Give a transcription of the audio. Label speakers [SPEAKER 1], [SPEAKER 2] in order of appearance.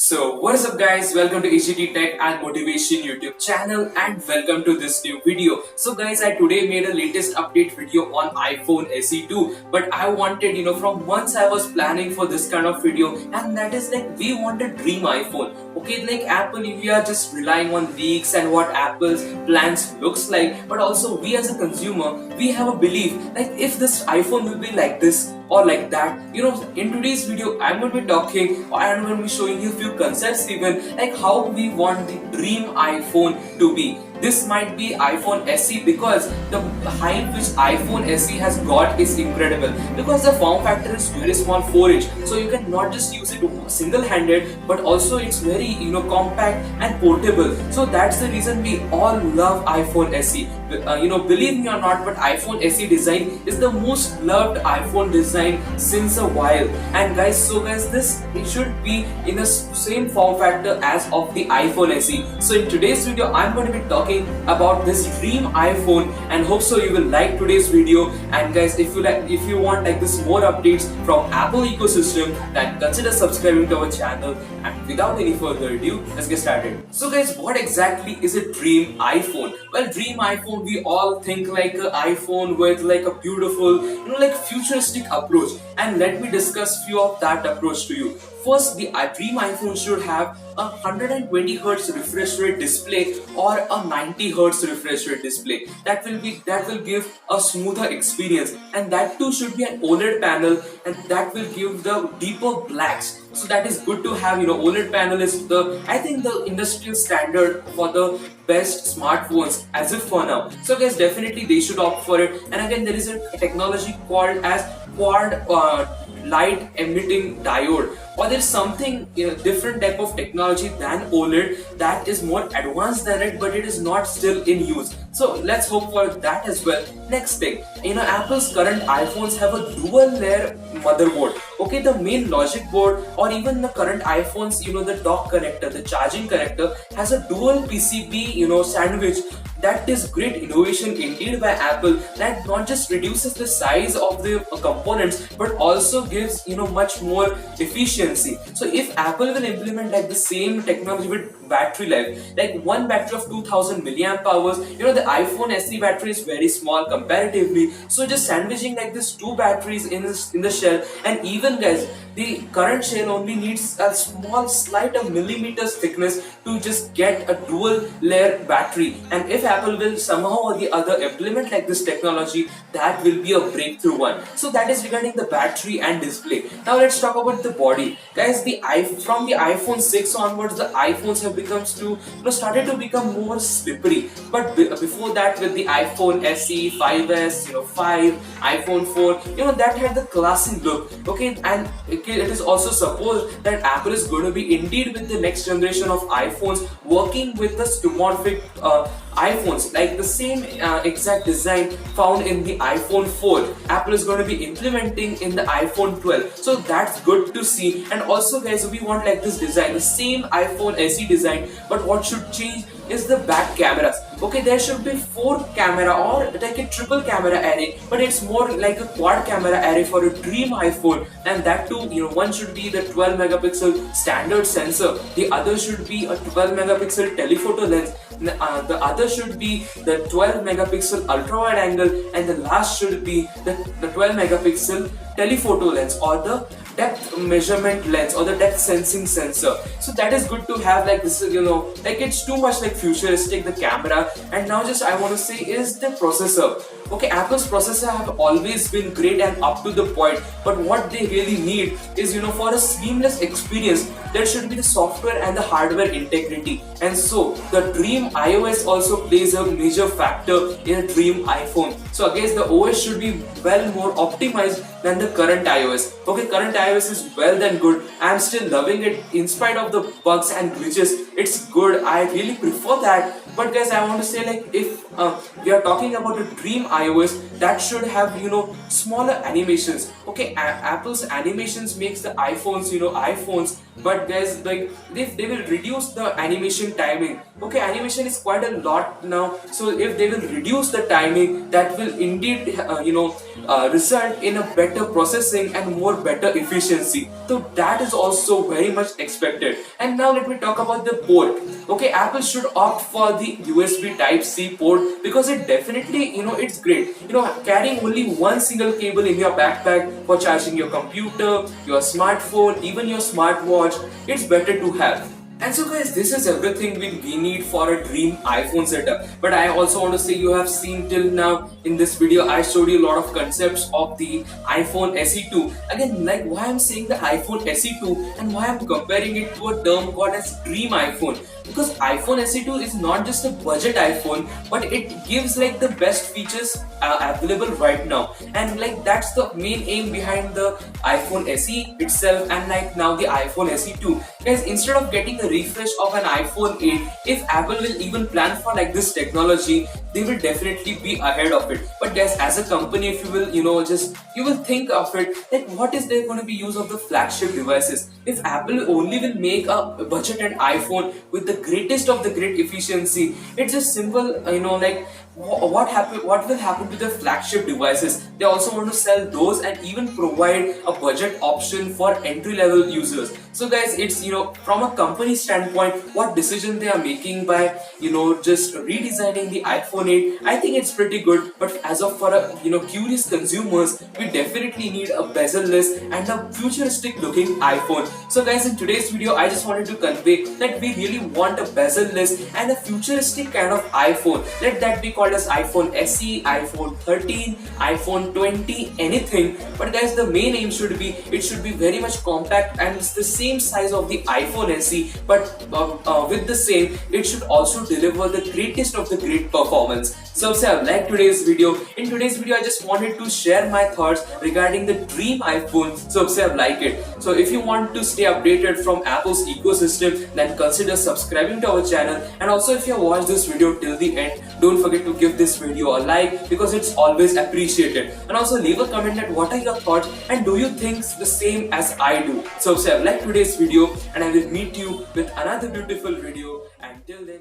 [SPEAKER 1] So what is up guys, welcome to ECT Tech and Motivation YouTube channel and welcome to this new video. So guys, I today made a latest update video on iPhone SE2, but I wanted, from months I was planning for this kind of video, and that is like we want a dream iPhone. Okay, like Apple, we are just relying on leaks and what Apple's plans looks like, but also we as a consumer, we have a belief like if this iPhone will be like this or like that. In today's video I'm going to be talking, or I'm going to be showing you a few concepts even like how we want the dream iPhone to be. This might be iPhone SE because the height which iPhone SE has got is incredible, because the form factor is very small, 4-inch, so you can not just use it single-handed, but also it's very compact and portable. So that's the reason we all love iPhone SE. Believe me or not, but iPhone SE design is the most loved iPhone design since a while. And guys, this it should be in the same form factor as of the iPhone SE. So in today's video I'm going to be talking about this dream iPhone, and hope so you will like today's video. And guys, if you want like this more updates from Apple ecosystem, then consider subscribing to our channel. And without any further ado, let's get started. So guys, what exactly is a dream iPhone? Well, dream iPhone, we all think like an iPhone with like a beautiful, like futuristic approach, and let me discuss few of that approach to you. First, the dream iPhone should have a 120Hz refresh rate display or a 90Hz refresh rate display. That will give a smoother experience, and that too should be an OLED panel, and that will give the deeper blacks. So that is good to have. OLED panel is I think the industrial standard for the best smartphones as of for now. So guys, definitely they should opt for it. And again, there is a technology called as quad light emitting diode, or there's something different type of technology than OLED that is more advanced than it, but it is not still in use. So let's hope for that as well. Next thing, Apple's current iPhones have a dual layer motherboard. Okay, the main logic board, or even the current iPhones, the dock connector, the charging connector has a dual PCB, sandwich. That is great innovation indeed by Apple, that not just reduces the size of the components, but also gives much more efficiency. So if Apple will implement like the same technology with battery life, like one battery of 2000 milliamp hours, the iPhone SE battery is very small comparatively, so just sandwiching like this two batteries in the shell. And even guys, the current shell only needs a small slight of millimeters thickness to just get a dual layer battery. And if Apple will somehow or the other implement like this technology, that will be a breakthrough one. So that is regarding the battery and display. Now let's talk about the body. Guys, from the iPhone 6 onwards, the iPhones have started to become more slippery. But before that, with the iPhone SE, 5S, 5, iPhone 4, that had the classic look. Okay, and it is also supposed that Apple is going to be indeed with the next generation of iPhones working with the skeuomorphic iPhones, like the same exact design found in the iPhone 4. Apple is going to be implementing in the iPhone 12. So that's good to see. And also guys, we want like this design, the same iPhone SE design, but what should change is the back cameras. Okay, there should be 4 camera or like a triple camera array, but it's more like a quad camera array for a dream iPhone. And that too, one should be the 12 megapixel standard sensor, the other should be a 12 megapixel telephoto lens, the other should be the 12 megapixel ultra wide angle, and the last should be the 12 megapixel telephoto lens, or the depth measurement lens, or the depth sensing sensor. So that is good to have like this, like it's too much like futuristic, the camera. And now just I want to say is the processor. Okay, Apple's processor have always been great and up to the point, but what they really need is, for a seamless experience, there should be the software and the hardware integrity. And so the dream iOS also plays a major factor in a dream iPhone. So again, the OS should be well more optimized than the current iOS. Okay, current iOS is well than good. I'm still loving it in spite of the bugs and glitches. It's good. I really prefer that. But guys, I want to say like if we are talking about a dream iOS, that should have smaller animations. Okay, Apple's animations makes the iPhones but guys, like they will reduce the animation timing. Okay, animation is quite a lot now, so if they will reduce the timing, that will indeed result in a better processing and more better efficiency. So that is also very much expected. And now let me talk about the port. Okay, Apple should opt for the USB Type C port, because it definitely, it's great. Carrying only one single cable in your backpack for charging your computer, your smartphone, even your smartwatch, it's better to have. And so guys, this is everything we need for a dream iPhone setup. But I also want to say, you have seen till now in this video, I showed you a lot of concepts of the iPhone SE2. Again, like why I'm saying the iPhone SE2 and why I'm comparing it to a term called as dream iPhone. Because iPhone SE2 is not just a budget iPhone, but it gives like the best features available right now. And like that's the main aim behind the iPhone SE itself, and like now the iPhone SE2. Guys, instead of getting a refresh of an iPhone 8, if Apple will even plan for like this technology, they will definitely be ahead of it. But guys, as a company, if you will, you will think of it, like what is there going to be use of the flagship devices? If Apple only will make a budgeted iPhone with the greatest of the great efficiency, it's just simple, what will happen to the flagship devices? They also want to sell those and even provide a budget option for entry-level users. So guys, it's from a company standpoint, what decision they are making by just redesigning the iPhone 8, I think it's pretty good. But as of for a curious consumers, we definitely need a bezel-less and a futuristic looking iPhone. So guys, in today's video, I just wanted to convey that we really want a bezel-less and a futuristic kind of iPhone. Let that be called as iPhone SE, iPhone 13, iPhone 20, anything. But guys, the main aim should be, it should be very much compact and it's the same size of the iPhone SE, but with the same, it should also deliver the greatest of the great performance. So if you have liked today's video, in today's video I just wanted to share my thoughts regarding the dream iPhone. So if you have liked it, so if you want to stay updated from Apple's ecosystem, then consider subscribing to our channel. And also, if you have watched this video till the end, don't forget to give this video a like, because it's always appreciated. And also leave a comment that what are your thoughts and do you think the same as I do. So if you have liked today's video, and I will meet you with another beautiful video. Until then,